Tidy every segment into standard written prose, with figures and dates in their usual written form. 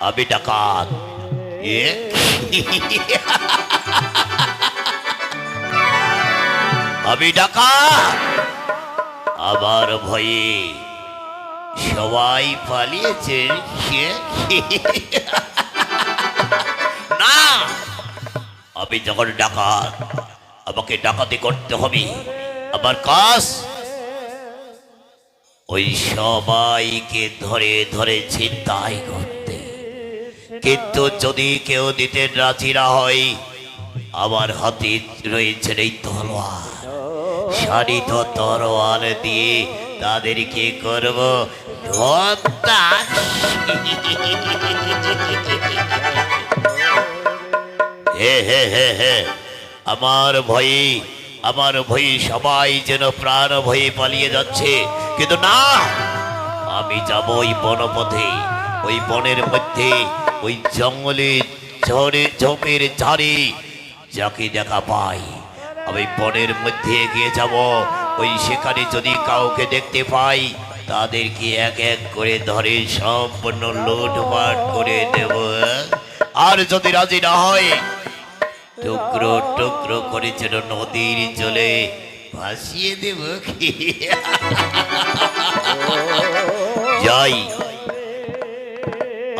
আমি ডাকাত। আমি ডাকাত। আমার ভয়ে সবাই পালিয়েছে। না, আমি যখন ডাকাত, আমাকে ডাকাতি করতে হবে। আমার কাজ ওই সবাইকে ধরে ধরে ছিনতাই করতে। কিন্তু যদি কেউ দিতে রাজি না হয়, আমার হাতে রয়েছে এই তলোয়ার। শাড়িত তরোয়াল দিয়ে তাদেরকে করব হত্যা। হে হে হে হে, আমার ভয়ে সবাই যেন প্রাণ ভয়ে পালিয়ে যাচ্ছে। কিন্তু না, আমি যাব ওই বনপথে, ওই বনের মধ্যে, ওই জঙ্গলে ঝোপের ঝাড়ে যাকে দেখা পাই আমি বনের মধ্যে এগিয়ে যাব। ওই সেখানে যদি কাউকে দেখতে পাই, তাদেরকে এক এক করে ধরে সম্পূর্ণ লুটপাট করে দেব। আর যদি রাজি না হয়, টুকরো টুকরো করে যেন নদীর জলে ভাসিয়ে দেব। যাই,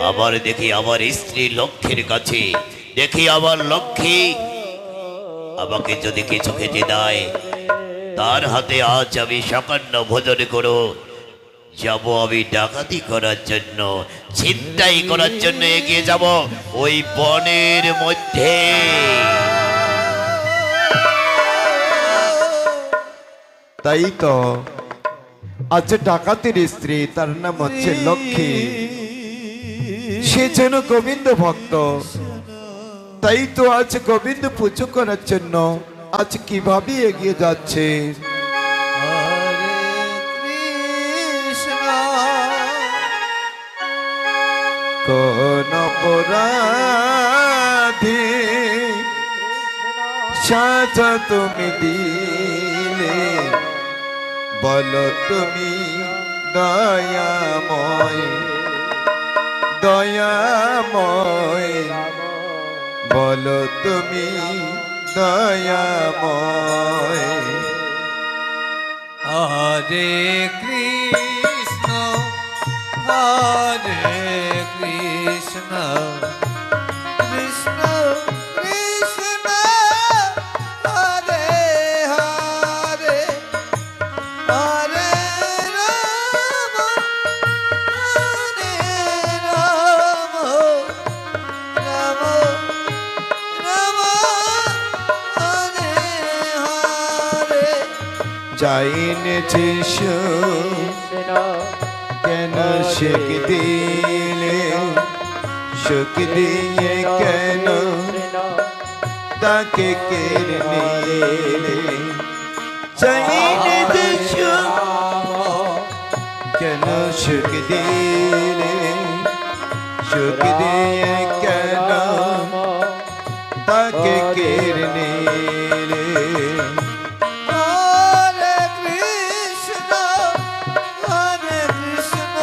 আবার দেখি আমার স্ত্রী লক্ষ্মীর কাছে, দেখি আমার লক্ষ্মী আমাকে যদি কিছু খেতে দেয়, তার হাতে আজ আমি সামান্য ভোজন করো। যাব আমি ডাকাতি করার জন্য, ছিনতাই করার জন্য এগিয়ে যাব ওই বনের মধ্যে। তাই তো আজ ডাকাতের স্ত্রী, তার নাম হচ্ছে লক্ষ্মী, সে যেন গোবিন্দ ভক্ত। তাই তো আজ গোবিন্দ পুজো করার জন্য আজ কিভাবে এগিয়ে যাচ্ছে। কোন অপরাধে সাজা তুমি দিলে, বলো তুমি দয়াময়, দয়াময়, বলো তুমি দয়াময়। হরে কৃষ্ণ হরে কৃষ্ণ কৃষ্ণ কৃষ্ণ হরে হরে, হরে রাম হরে রাম, রাম রাম হরে হরে। চাইনে যিশু কেন সুখ দিলে, সুখ দিয়ে কেন তাকে কেড়ে নিলে। চাইনে যিশু কেন সুখ দিলে, সুখ দিয়ে কেন তাকে কেড়ে নিলে। হরে কৃষ্ণ হরে কৃষ্ণ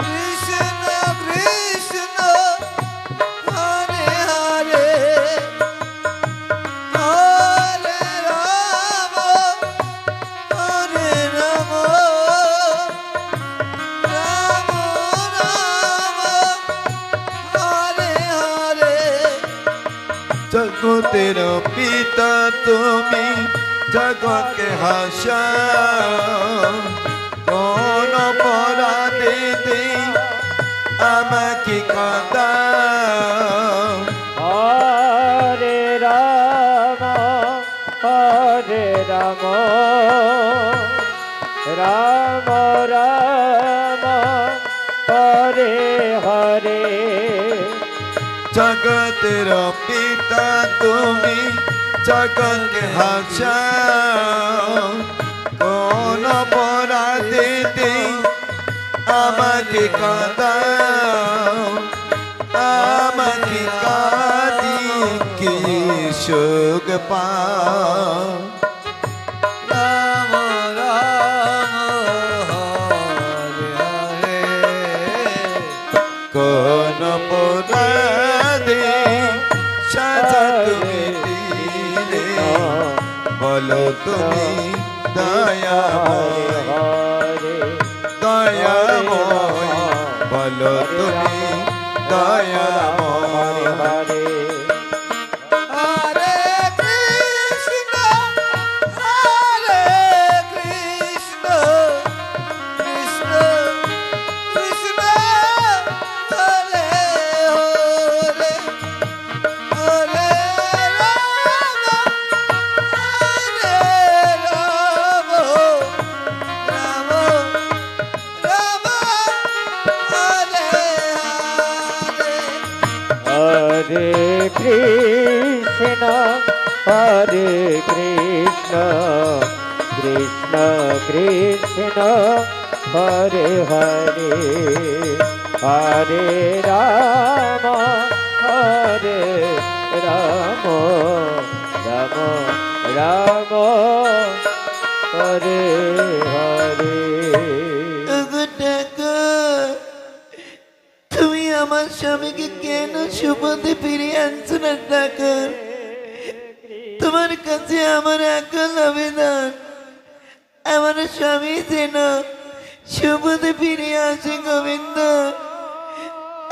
কৃষ্ণ কৃষ্ণ হরে হরে, হরে রাম হরে রাম, রাম রাম হরে হরে। জগতের পিতা তুমি, জগৎকে হাসাও। কোন অপরাধে আমাকে কাঁদাও। হরে রাম রাম রাম হরে হরে। জগতের পিতা তুমি, জগৎকে হাসাও। কোন অপরাধে আমাকে কাঁদাও। আমাকে কাঁদি কি সুখ পাও। রাম রাম বলো তুমি দয়াময় হরে দয়াময় বলো তুমি দয়াময় হরে হরে কৃষ্ণ হরে কৃষ্ণ কৃষ্ণ কৃষ্ণ হরে হরে হরে রাম হরে রাম রাম রাম হরে হরে হরে কৃষ্ণ কৃষ্ণ কৃষ্ণ হরে হরে হরে রাম রাম রাম হরে হরে ওগো ঠাকুর, তুমি আমার স্বামীকে কেন সুপথে ফিরিয়ে আনছো না ঠাকুর? তোমার কাছে আমার একল আবেদন, আমার স্বামী যেন সুপথে ফিরিয়ে আসে গোবিন্দ।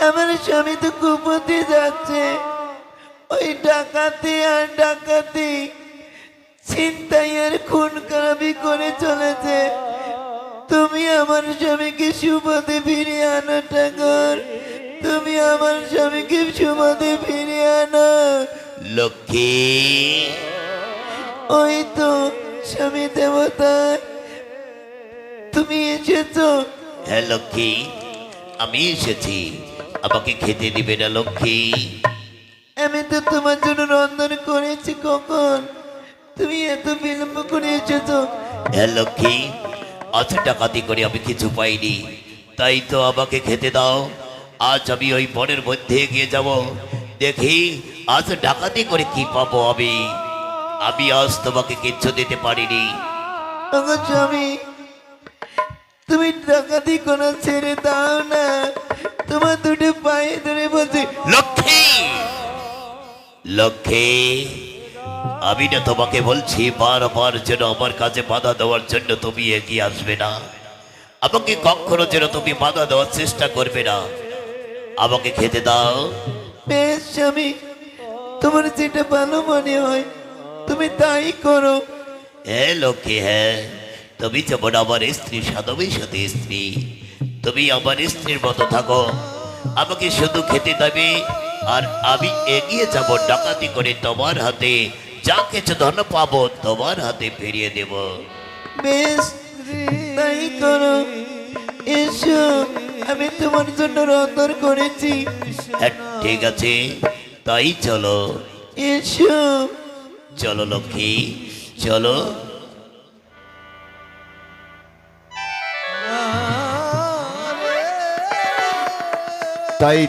আমার স্বামী তো কুপথে যাচ্ছে, ওই ডাকাতি আর ডাকাতি, ছিনতাই আর খুন খারাপি করে চলেছে। তুমি আমার স্বামীকে সুপথে ফিরিয়ে আনো ঠাকুর, তুমি আমার স্বামীকে সুপথে ফিরিয়ে আনো। লক্ষ্মী, ওই তো স্বামী দেবতা, তুমি এসেছো। হ্যাঁ লক্ষ্মী, আমি এসেছি। আমাকে খেতে দিবে না লক্ষ্মী? আমি তো তোমার জন্য রন্ধন করেছি কখন, তুমি এত বিলম্ব করে এসেছো। হ্যাঁ লক্ষ্মী, আজ ডাকাতি করে আমি কিছু পাইনি, তাই তো আমাকে খেতে দাও। আজ আমি ওই বনের মধ্যে গিয়ে যাব, দেখি আজ ডাকাতি করে কি পাবো আমি। আমি আজ তোমাকে কিচ্ছু দিতে পারিনি। ওগো স্বামী, তুমি ডাকাতি কোনো ছেড়ে দাও না, তোমার দুটো পায়ে ধরে বলছি। লক্ষ্মী, লক্ষ্মী, আমি না তোমাকে বলছি বারবার যেন আমার কাছে বাধা দেওয়ার জন্য তুমি এগিয়ে আসবে না। আমাকে কখনো যেন তুমি বাধা দেওয়ার চেষ্টা করবে না। আমাকে খেতে দাও। বেশ স্বামী, তোমার যেটা ভালো মনে হয় তুমি তাই করো। হ্যাঁ লক্ষ্মী, হ্যাঁ, তুমি যেমন আমার স্ত্রী, সাধবী সাথে স্ত্রী, তুমি আমার স্ত্রীর মতো থাকো। আমাকে শুধু খেতে দেবে, আর আমি এগিয়ে যাব ডাকাতি করে তোমার হাতে যা কিছু ধন পাবো তোমার হাতে ফিরিয়ে দেব। বেশ তাই করো। এসো, আমি তোমার জন্য রন্ধন করেছি। হ্যাঁ ঠিক আছে, তাই চলো। এসো। চলো লক্ষ্মী, চলো। তাই